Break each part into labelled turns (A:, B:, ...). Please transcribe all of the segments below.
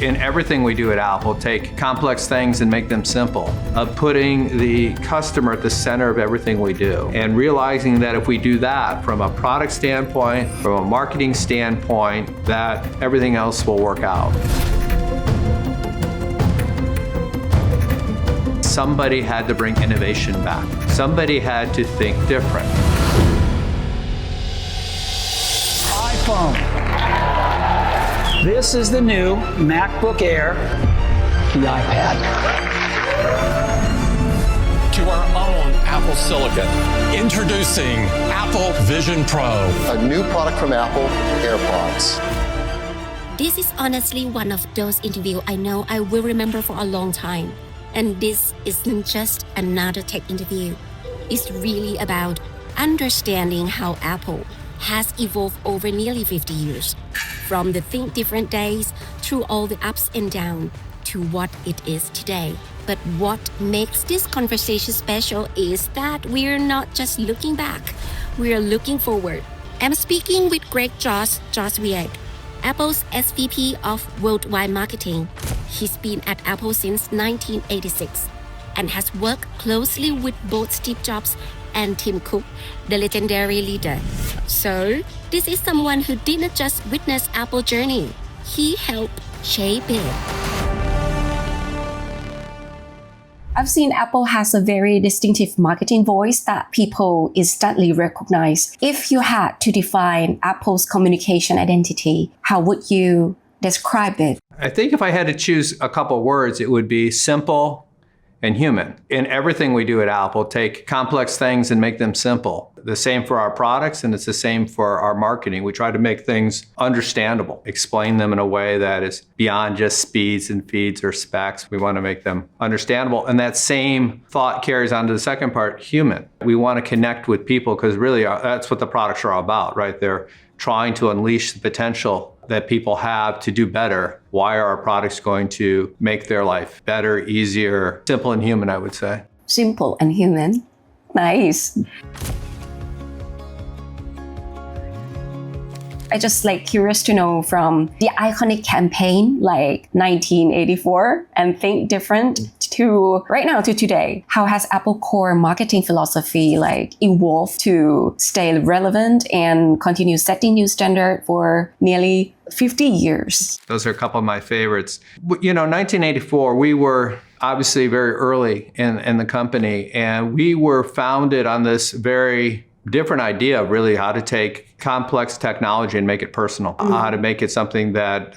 A: In everything we do at Apple, take complex things and make them simple, of putting the customer at the center of everything we do, and realizing that if we do that from a product standpoint, from a marketing standpoint, that everything else will work out. Somebody had to bring innovation back. Somebody had to think different.
B: iPhone. This is the new MacBook Air, the iPad.
C: To our own Apple Silicon, introducing Apple Vision Pro.
D: A new product from Apple, AirPods.
E: This is honestly one of those interviews I know I will remember for a long time. And this isn't just another tech interview. It's really about understanding how Apple has evolved over nearly 50 years. From the think different days through all the ups and downs to what it is today. But what makes this conversation special is that we're not just looking back, we're looking forward. I'm speaking with Greg Joswiak, Apple's SVP of Worldwide Marketing. He's been at Apple since 1986 and has worked closely with both Steve Jobs and Tim Cook, the legendary leader. So, this is someone who didn't just witness Apple's journey, he helped shape it.
F: I've seen Apple has a very distinctive marketing voice that people instantly recognize. If you had to define Apple's communication identity, how would you describe it?
A: I think if I had to choose a couple words, it would be simple and human. In everything we do at Apple, take complex things and make them simple. The same for our products, and it's the same for our marketing. We try to make things understandable, explain them in a way that is beyond just speeds and feeds or specs. We want to make them understandable. And that same thought carries on to the second part, human. We want to connect with people because really that's what the products are all about, right? They're trying to unleash the potential that people have to do better. Why are our products going to make their life better, easier, simple and human, I would say.
F: Simple and human. Nice. I just curious to know from the iconic campaign like 1984 and Think Different to right now to today, how has Apple core marketing philosophy evolved to stay relevant and continue setting new standard for nearly 50 years?
A: Those are a couple of my favorites. 1984, we were obviously very early in the company, and we were founded on this very different idea of really how to take complex technology and make it personal, how to make it something that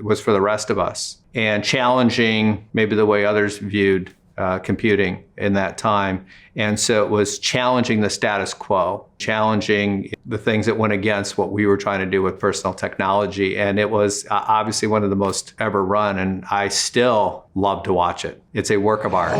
A: was for the rest of us, and challenging maybe the way others viewed computing in that time. And so it was challenging the status quo, challenging the things that went against what we were trying to do with personal technology. And it was obviously one of the most ever run, and I still love to watch it. It's a work of art.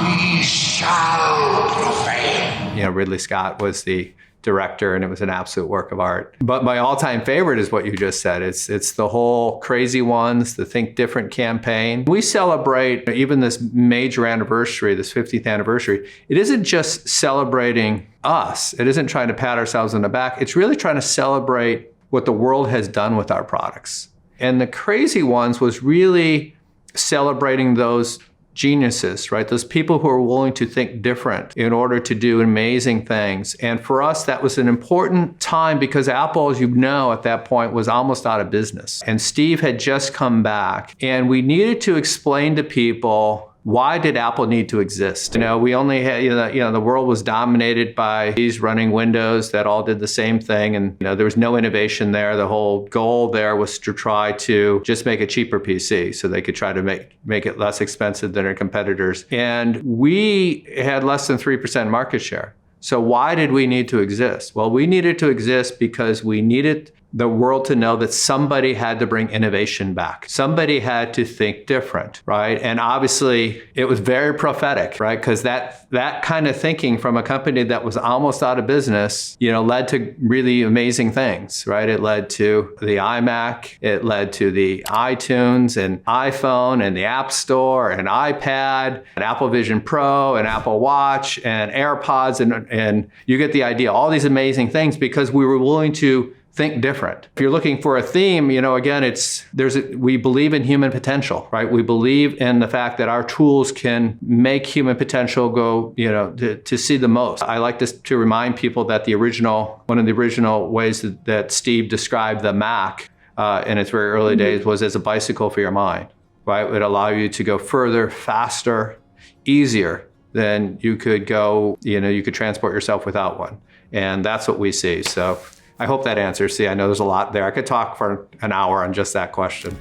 G: We shall prevail.
A: Ridley Scott was the director, and it was an absolute work of art. But my all-time favorite is what you just said. It's the whole Crazy Ones, the Think Different campaign. We celebrate even this major anniversary, this 50th anniversary. It isn't just celebrating us. It isn't trying to pat ourselves on the back. It's really trying to celebrate what the world has done with our products. And the Crazy Ones was really celebrating those geniuses, right? Those people who are willing to think different in order to do amazing things. And for us, that was an important time because Apple, as you know, at that point was almost out of business. And Steve had just come back, and we needed to explain to people, why did Apple need to exist? We only had, the world was dominated by these running Windows that all did the same thing. And, there was no innovation there. The whole goal there was to try to just make a cheaper PC so they could try to make it less expensive than their competitors. And we had less than 3% market share. So why did we need to exist? Well, we needed to exist because we needed the world to know that somebody had to bring innovation back. Somebody had to think different, right? And obviously it was very prophetic, right? Because that kind of thinking from a company that was almost out of business, led to really amazing things, right? It led to the iMac, it led to the iTunes and iPhone and the App Store and iPad and Apple Vision Pro and Apple Watch and AirPods and you get the idea, all these amazing things because we were willing to think different. If you're looking for a theme, again, we believe in human potential, right? We believe in the fact that our tools can make human potential go, to see the most. I like to remind people that one of the original ways that Steve described the Mac in its very early days was as a bicycle for your mind, right? It would allow you to go further, faster, easier than you could go, you could transport yourself without one. And that's what we see. So I hope that answers. See, I know there's a lot there. I could talk for an hour on just that question.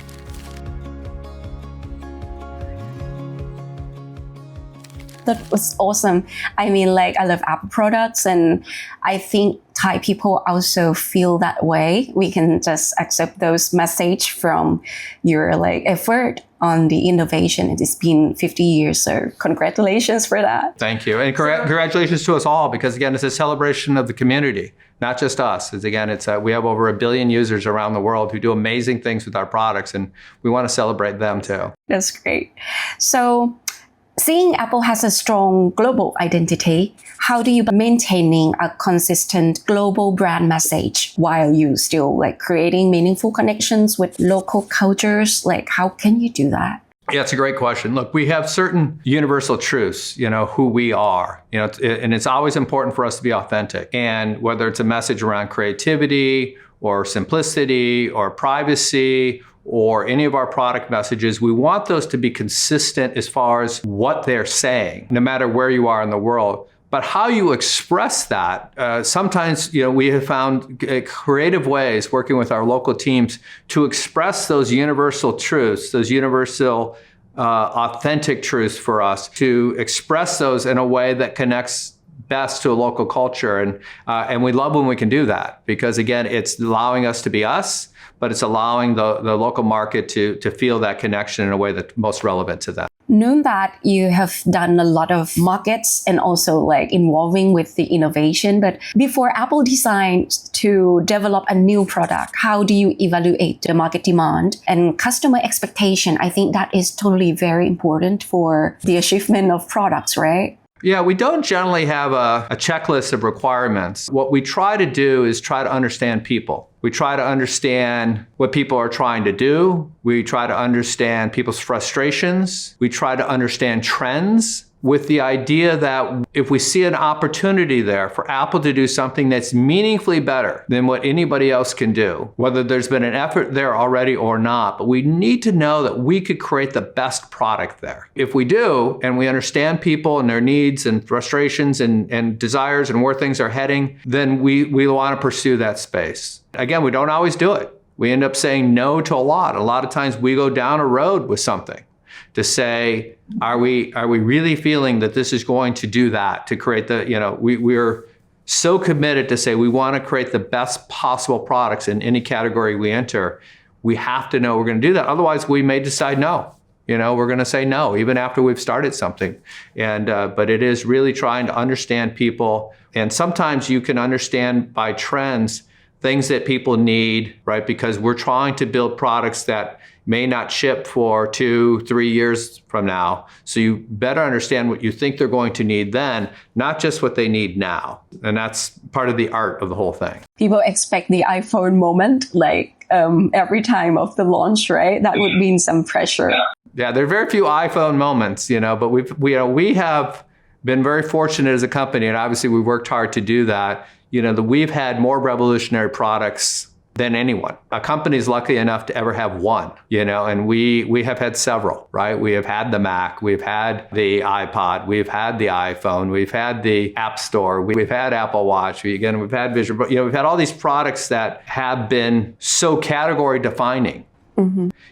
F: That was awesome. I mean, I love Apple products, and I think Thai people also feel that way. We can just accept those message from your effort on the innovation. It's been 50 years, so congratulations for that.
A: Thank you. And congratulations to us all, because again, it's a celebration of the community, not just us. We have over 1 billion users around the world who do amazing things with our products, and we want to celebrate them too.
F: That's great. So, seeing Apple has a strong global identity, how do you maintaining a consistent global brand message while you still creating meaningful connections with local cultures? How can you do that?
A: Yeah, it's a great question. Look, we have certain universal truths, who we are, and it's always important for us to be authentic. And whether it's a message around creativity or simplicity or privacy or any of our product messages, we want those to be consistent as far as what they're saying, no matter where you are in the world. But how you express that, sometimes, we have found creative ways working with our local teams to express those universal truths, those universal authentic truths for us, to express those in a way that connects best to a local culture. And we love when we can do that, because again, it's allowing us to be us, but it's allowing the local market to feel that connection in a way that's most relevant to them.
F: Knowing that you have done a lot of markets and also involving with the innovation, but before Apple decides to develop a new product, how do you evaluate the market demand and customer expectation? I think that is totally very important for the achievement of products, right?
A: Yeah, we don't generally have a checklist of requirements. What we try to do is try to understand people. We try to understand what people are trying to do. We try to understand people's frustrations. We try to understand trends, with the idea that if we see an opportunity there for Apple to do something that's meaningfully better than what anybody else can do, whether there's been an effort there already or not, but we need to know that we could create the best product there. If we do, and we understand people and their needs and frustrations and desires and where things are heading, then we want to pursue that space. Again, we don't always do it. We end up saying no to a lot. A lot of times we go down a road with something to say, are we really feeling that this is going to do that, to create we're so committed to say we want to create the best possible products in any category we enter. We have to know we're going to do that. Otherwise, we may decide no. We're going to say no, even after we've started something. But it is really trying to understand people. And sometimes you can understand by trends things that people need, right? Because we're trying to build products that may not ship for 2-3 years from now. So you better understand what you think they're going to need then, not just what they need now. And that's part of the art of the whole thing.
F: People expect the iPhone moment, every time of the launch, right? That would mean some pressure.
A: Yeah, there are very few iPhone moments, but we have been very fortunate as a company, and obviously we worked hard to do that. We've had more revolutionary products than anyone. A company is lucky enough to ever have one, and we have had several, right? We have had the Mac, we've had the iPod, we've had the iPhone, we've had the App Store, we've had Apple Watch, we've had Vision, we've had all these products that have been so category defining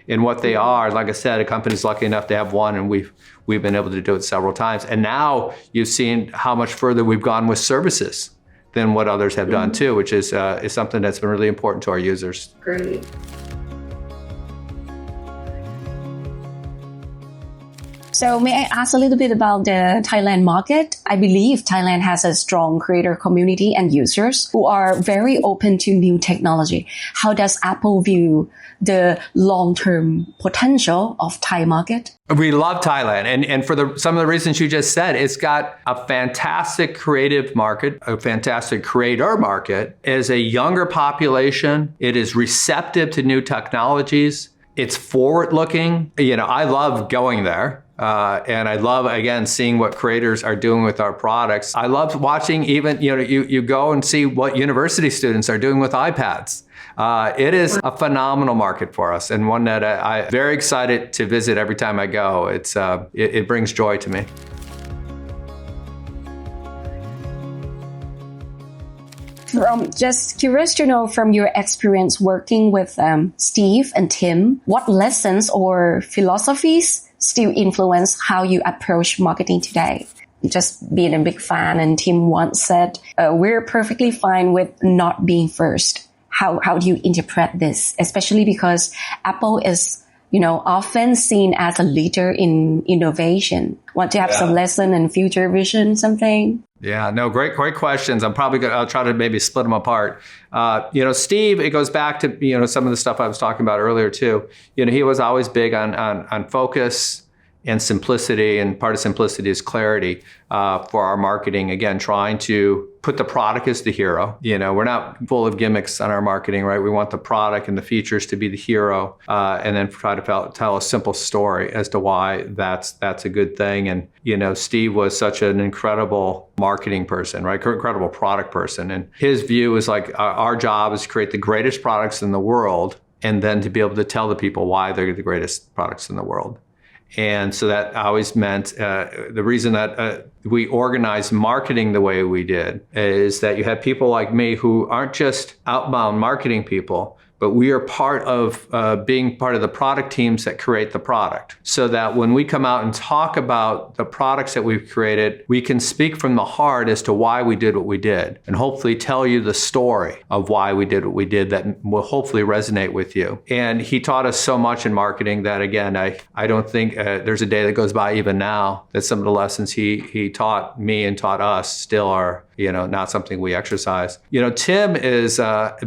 A: in what they are. Like I said, a company's lucky enough to have one, and we've been able to do it several times. And now you've seen how much further we've gone with services than what others have done too, which is something that's been really important to our users.
F: Great. So may I ask a little bit about the Thailand market? I believe Thailand has a strong creator community and users who are very open to new technology. How does Apple view the long-term potential of Thai market?
A: We love Thailand. And for some of the reasons you just said, it's got a fantastic creative market, a fantastic creator market. It is a younger population. It is receptive to new technologies. It's forward-looking. I love going there. And I love, again, seeing what creators are doing with our products. I love watching even, you go and see what university students are doing with iPads. It is a phenomenal market for us and one that I'm very excited to visit every time I go. It brings joy to me.
F: Just curious to know from your experience working with Steve and Tim, what lessons or philosophies still influence how you approach marketing today? Just being a big fan, and Tim once said, we're perfectly fine with not being first. How do you interpret this? Especially because Apple is, often seen as a leader in innovation. Want to have some lesson and future vision, something?
A: Yeah, no, great questions. I'll try to maybe split them apart. Steve, it goes back to, some of the stuff I was talking about earlier too. He was always big on focus and simplicity, and part of simplicity is clarity for our marketing. Again, trying to put the product as the hero. We're not full of gimmicks on our marketing, right? We want the product and the features to be the hero, and then try to tell a simple story as to why that's a good thing. And Steve was such an incredible marketing person, right? Incredible product person, and his view is like our job is to create the greatest products in the world, and then to be able to tell the people why they're the greatest products in the world. And so that always meant the reason that we organized marketing the way we did is that you have people like me who aren't just outbound marketing people, but we are part of being part of the product teams that create the product. So that when we come out and talk about the products that we've created, we can speak from the heart as to why we did what we did, and hopefully tell you the story of why we did what we did that will hopefully resonate with you. And he taught us so much in marketing that, again, I don't think there's a day that goes by even now that some of the lessons he taught me and taught us still are not something we exercise. Tim has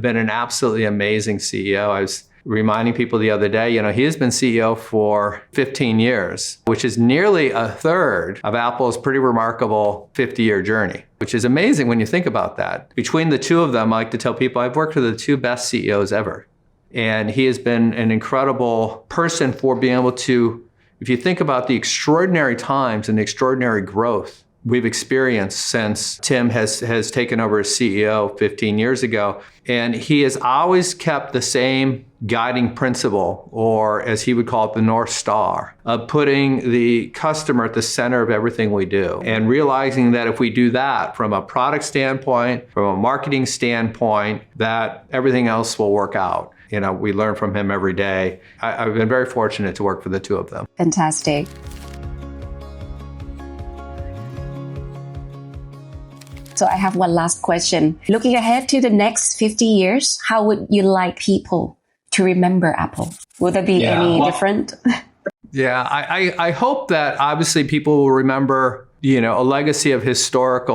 A: been an absolutely amazing CEO. I was reminding people the other day, he has been CEO for 15 years, which is nearly a third of Apple's pretty remarkable 50-year journey, which is amazing when you think about that. Between the two of them, I like to tell people I've worked with the two best CEOs ever. And he has been an incredible person for being able to, if you think about the extraordinary times and the extraordinary growth we've experienced since Tim has taken over as CEO 15 years ago. And he has always kept the same guiding principle, or as he would call it, the North Star, of putting the customer at the center of everything we do. And realizing that if we do that from a product standpoint, from a marketing standpoint, that everything else will work out. We learn from him every day. I've been very fortunate to work for the two of them.
F: Fantastic. So I have one last question. Looking ahead to the next 50 years, how would you like people to remember Apple? Will there be any different?
A: Yeah, I hope that obviously people will remember, a legacy of historic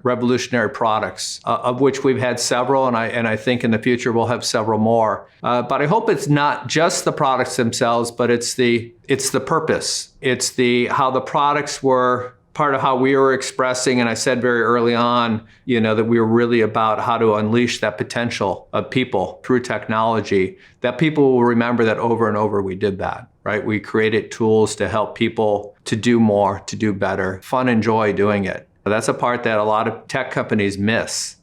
A: revolutionary products, of which we've had several, and I think in the future we'll have several more. But I hope it's not just the products themselves, but it's the purpose. It's how the products were part of how we were expressing, and I said very early on, that we were really about how to unleash that potential of people through technology, that people will remember that over and over we did that, right? We created tools to help people to do more, to do better, fun and joy doing it. That's a part that a lot of tech companies miss.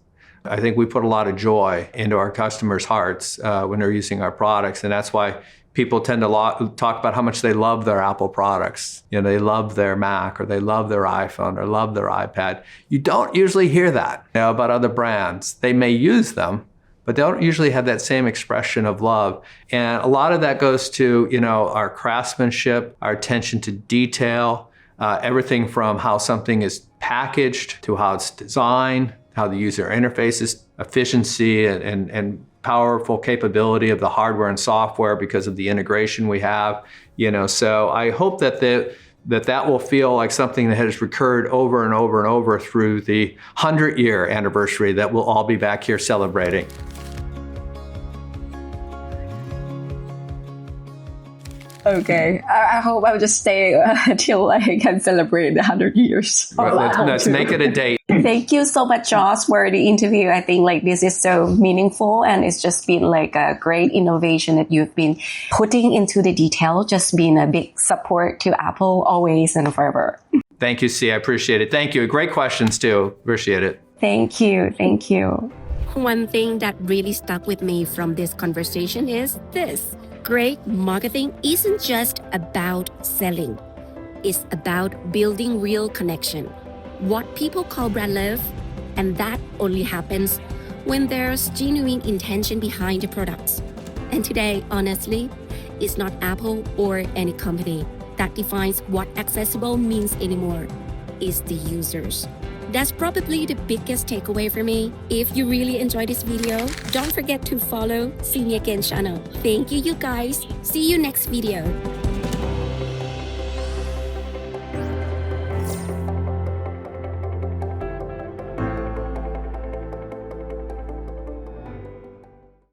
A: I think we put a lot of joy into our customers' hearts when they're using our products, and that's why people tend to talk about how much they love their Apple products. They love their Mac, or they love their iPhone, or love their iPad. You don't usually hear that about other brands. They may use them, but they don't usually have that same expression of love. And a lot of that goes to, our craftsmanship, our attention to detail, everything from how something is packaged to how it's designed, how the user interface is, efficiency and powerful capability of the hardware and software because of the integration we have. So I hope that that will feel like something that has recurred over and over and over through the 100-year anniversary that we'll all be back here celebrating.
F: Okay, I hope I'll just stay till I can celebrate the 100 years.
A: Let's make it a date.
F: Thank you so much, Josh, for the interview. I think like this is so meaningful and it's just been like a great innovation that you've been putting into the detail, just being a big support to Apple always and forever.
A: Thank you, C. I appreciate it. Thank you. Great questions too. Appreciate it.
F: Thank you. Thank you.
E: One thing that really stuck with me from this conversation is this. Great marketing isn't just about selling. It's about building real connection. What people call brand love, and that only happens when there's genuine intention behind the products. And today, honestly, it's not Apple or any company that defines what accessible means anymore. It's the users. That's probably the biggest takeaway for me. If you really enjoyed this video, don't forget to follow Ceemeagain channel. Thank you, you guys. See you next video.